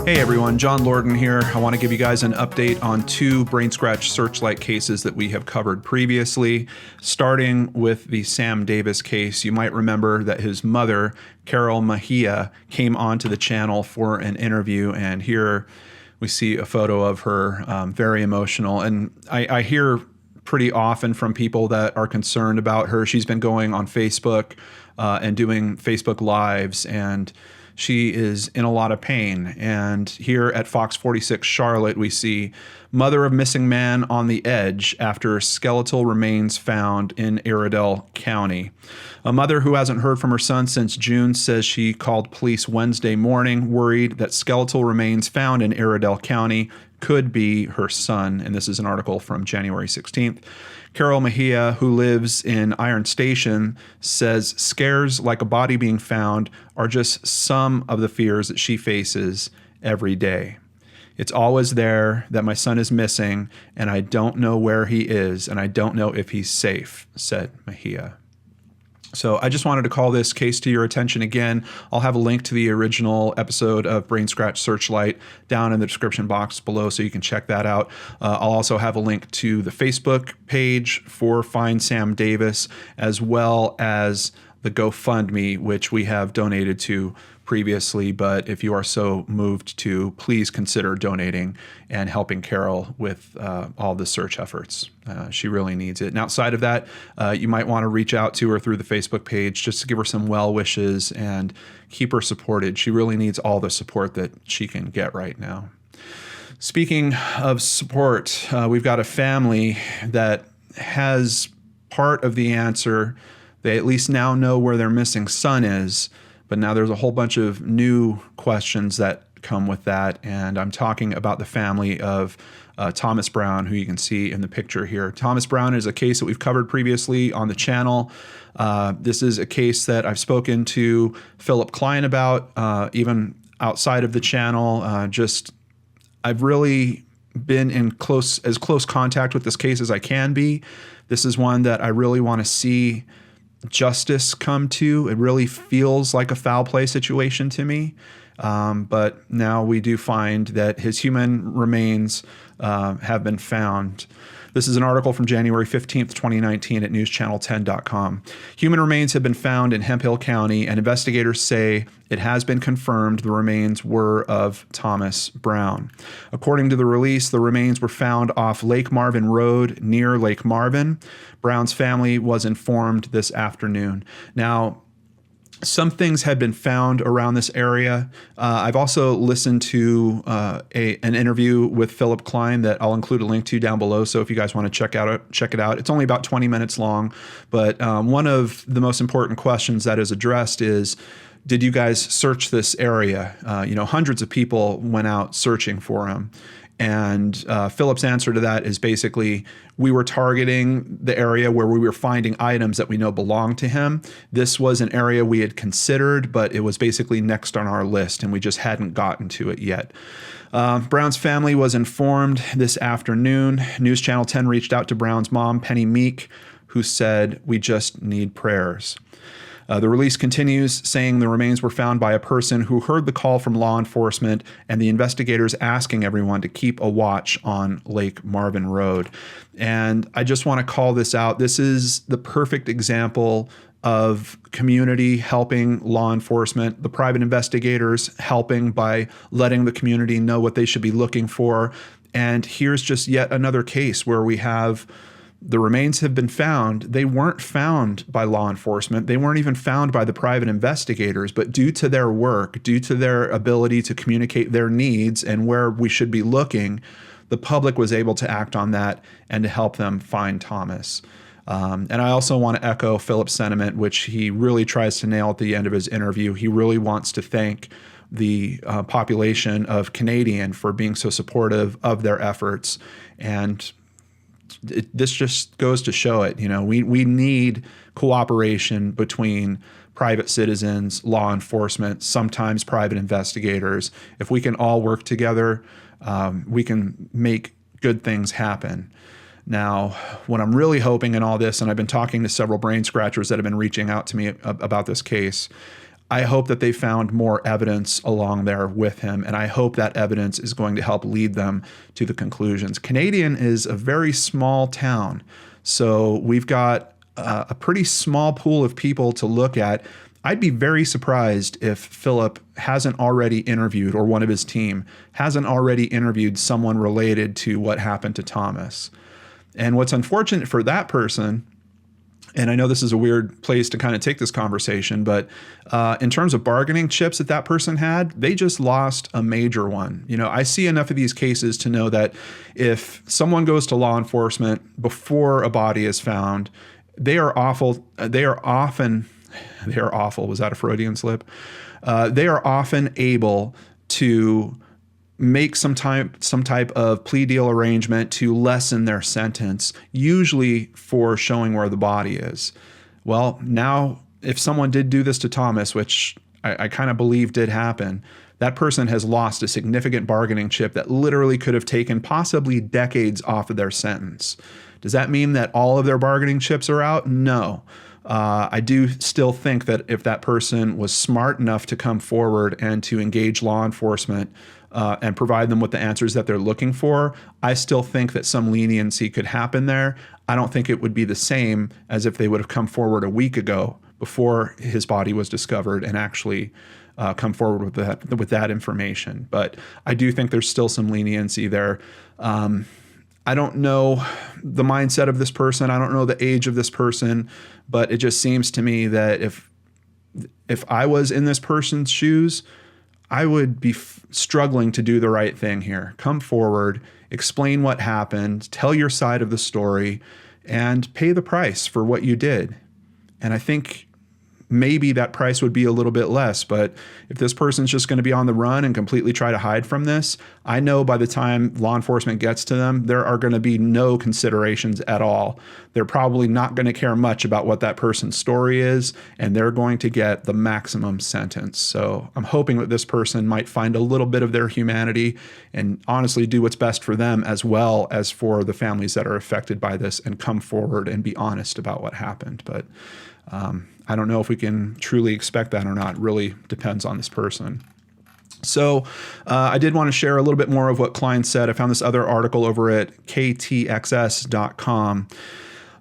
Hey everyone, John Lorden here. I want to give you guys an update on two Brainscratch Searchlight cases that we have covered previously. Starting with the Sam Davis case, you might remember that his mother, Carol Mejia, came onto the channel for an interview, and here we see a photo of her, very emotional. And I hear pretty often from people that are concerned about her. She's been going on Facebook and doing Facebook Lives, and she is in a lot of pain. And here at Fox 46 Charlotte, we see mother of missing man on the edge after skeletal remains found in Iredell County. A mother who hasn't heard from her son since June says she called police Wednesday morning, worried that skeletal remains found in Iredell County could be her son. And this is an article from January 16th. Carol Mejia, who lives in Iron Station, says scares like a body being found are just some of the fears that she faces every day. It's always there that my son is missing, and I don't know where he is, and I don't know if he's safe, said Mejia. So I just wanted to call this case to your attention again. I'll have a link to the original episode of Brainscratch Searchlight down in the description box below so you can check that out. I'll also have a link to the Facebook page for Find Sam Davis, as well as the GoFundMe, which we have donated to previously, but if you are so moved to, please consider donating and helping Carol with all the search efforts. She really needs it. And outside of that, you might want to reach out to her through the Facebook page just to give her some well wishes and keep her supported. She really needs all the support that she can get right now. Speaking of support, we've got a family that has part of the answer. They at least now know where their missing son is, but now there's a whole bunch of new questions that come with that, and I'm talking about the family of Thomas Brown, who you can see in the picture here. Thomas Brown is a case that we've covered previously on the channel. This is a case that I've spoken to Philip Klein about, even outside of the channel. I've really been in as close contact with this case as I can be. This is one that I really want to see justice come to. It really feels like a foul play situation to me. But now we do find that his human remains have been found. This is an article from January 15th, 2019 at newschannel10.com. Human remains have been found in Hemphill County, and investigators say it has been confirmed the remains were of Thomas Brown. According to the release, the remains were found off Lake Marvin Road near Lake Marvin. Brown's family was informed this afternoon. Now, some things had been found around this area. I've also listened to an interview with Philip Klein that I'll include a link to down below. So if you guys want to check it out. It's only about 20 minutes long. But one of the most important questions that is addressed is, did you guys search this area? Hundreds of people went out searching for him. And Philip's answer to that is basically, we were targeting the area where we were finding items that we know belong to him. This was an area we had considered, but it was basically next on our list, and we just hadn't gotten to it yet. Brown's family was informed this afternoon. News Channel 10 reached out to Brown's mom, Penny Meek, who said, "We just need prayers." The release continues saying the remains were found by a person who heard the call from law enforcement and the investigators asking everyone to keep a watch on Lake Marvin Road. And I just want to call this out. This is the perfect example of community helping law enforcement, the private investigators helping by letting the community know what they should be looking for. And here's just yet another case where we have the remains have been found. They weren't found by law enforcement. They weren't even found by the private investigators, but due to their work, due to their ability to communicate their needs and where we should be looking, the public was able to act on that and to help them find Thomas. And I also want to echo Philip's sentiment, which he really tries to nail at the end of his interview. He really wants to thank the population of Canadian for being so supportive of their efforts. And this just goes to show it. We need cooperation between private citizens, law enforcement, sometimes private investigators. If we can all work together, we can make good things happen. Now, what I'm really hoping in all this, and I've been talking to several brain scratchers that have been reaching out to me about this case, I hope that they found more evidence along there with him, and I hope that evidence is going to help lead them to the conclusions. Canadian is a very small town, so we've got a pretty small pool of people to look at. I'd be very surprised if Philip hasn't already interviewed, or one of his team hasn't already interviewed someone related to what happened to Thomas. And what's unfortunate for that person, and I know this is a weird place to kind of take this conversation, but in terms of bargaining chips that person had, they just lost a major one. You know, I see enough of these cases to know that if someone goes to law enforcement before a body is found, they are awful. They are awful. Was that a Freudian slip? They are often able to make some type of plea deal arrangement to lessen their sentence, usually for showing where the body is. Well, now, if someone did do this to Thomas, which I kind of believe did happen, that person has lost a significant bargaining chip that literally could have taken possibly decades off of their sentence. Does that mean that all of their bargaining chips are out? No. I do still think that if that person was smart enough to come forward and to engage law enforcement and provide them with the answers that they're looking for, I still think that some leniency could happen there. I don't think it would be the same as if they would have come forward a week ago before his body was discovered and actually come forward with that information. But I do think there's still some leniency there. I don't know the mindset of this person. I don't know the age of this person, but it just seems to me that if I was in this person's shoes, I would be struggling to do the right thing here. Come forward, explain what happened, tell your side of the story, and pay the price for what you did. And I think maybe that price would be a little bit less. But if this person's just going to be on the run and completely try to hide from this, I know by the time law enforcement gets to them, there are going to be no considerations at all. They're probably not going to care much about what that person's story is, and they're going to get the maximum sentence. So I'm hoping that this person might find a little bit of their humanity and honestly do what's best for them as well as for the families that are affected by this, and come forward and be honest about what happened. But I don't know if we can truly expect that or not. It really depends on this person. So I did want to share a little bit more of what Klein said. I found this other article over at ktxs.com.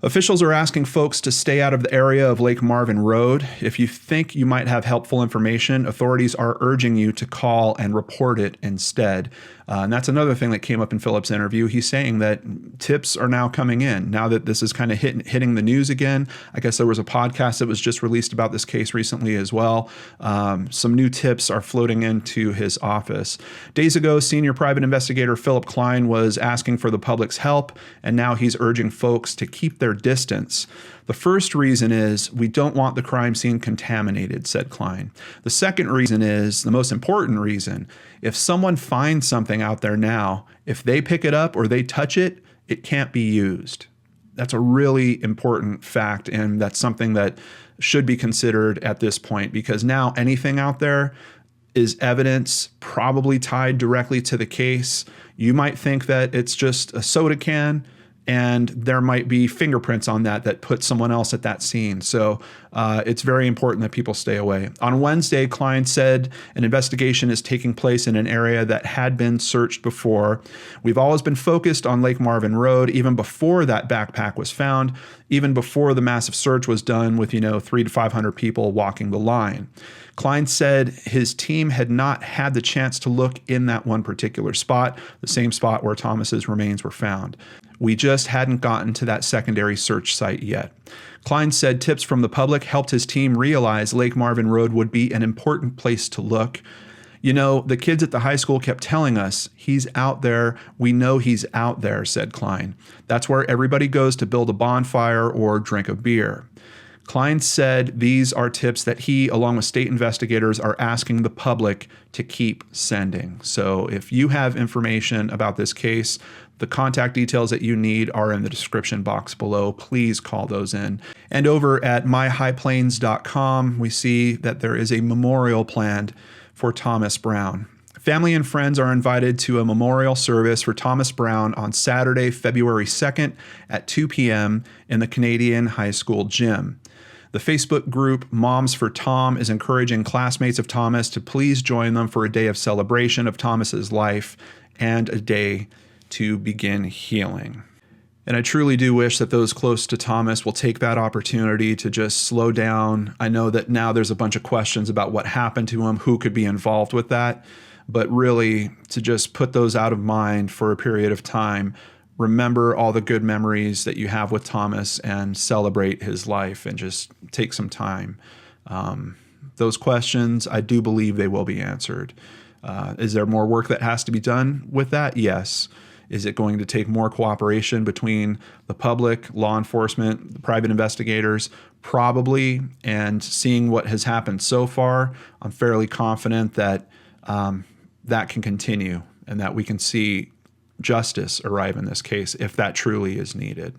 Officials are asking folks to stay out of the area of Lake Marvin Road. If you think you might have helpful information, authorities are urging you to call and report it instead. And that's another thing that came up in Philip's interview. He's saying that tips are now coming in now that this is kind of hitting the news again. I guess there was a podcast that was just released about this case recently as well. Some new tips are floating into his office. Days ago, senior private investigator Philip Klein was asking for the public's help, and now he's urging folks to keep their distance. The first reason is we don't want the crime scene contaminated, said Klein. The second reason is, the most important reason, if someone finds something out there now, if they pick it up or they touch it, it can't be used. That's a really important fact, and that's something that should be considered at this point, because now anything out there is evidence probably tied directly to the case. You might think that it's just a soda can, and there might be fingerprints on that put someone else at that scene. So it's very important that people stay away. On Wednesday, Klein said an investigation is taking place in an area that had been searched before. We've always been focused on Lake Marvin Road, even before that backpack was found, even before the massive search was done with, 300 to 500 people walking the line. Klein said his team had not had the chance to look in that one particular spot, the same spot where Thomas's remains were found. We just hadn't gotten to that secondary search site yet. Klein said tips from the public helped his team realize Lake Marvin Road would be an important place to look. The kids at the high school kept telling us, he's out there. We know he's out there, said Klein. That's where everybody goes to build a bonfire or drink a beer. Klein said these are tips that he, along with state investigators, are asking the public to keep sending. So if you have information about this case, the contact details that you need are in the description box below. Please call those in. And over at myhighplains.com, we see that there is a memorial planned for Thomas Brown. Family and friends are invited to a memorial service for Thomas Brown on Saturday, February 2nd at 2 p.m. in the Canadian High School gym. The Facebook group Moms for Tom is encouraging classmates of Thomas to please join them for a day of celebration of Thomas's life and a day to begin healing. And I truly do wish that those close to Thomas will take that opportunity to just slow down. I know that now there's a bunch of questions about what happened to him, who could be involved with that, but really to just put those out of mind for a period of time. Remember all the good memories that you have with Thomas and celebrate his life and just take some time. Those questions, I do believe they will be answered. Is there more work that has to be done with that? Yes. Is it going to take more cooperation between the public, law enforcement, the private investigators? Probably. And seeing what has happened so far, I'm fairly confident that that can continue and that we can see justice arrive in this case if that truly is needed.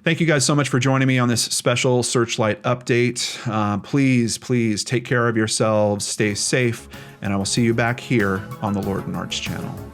Thank you guys so much for joining me on this special Searchlight update. Please take care of yourselves, stay safe, and I will see you back here on the Lord and Arch channel.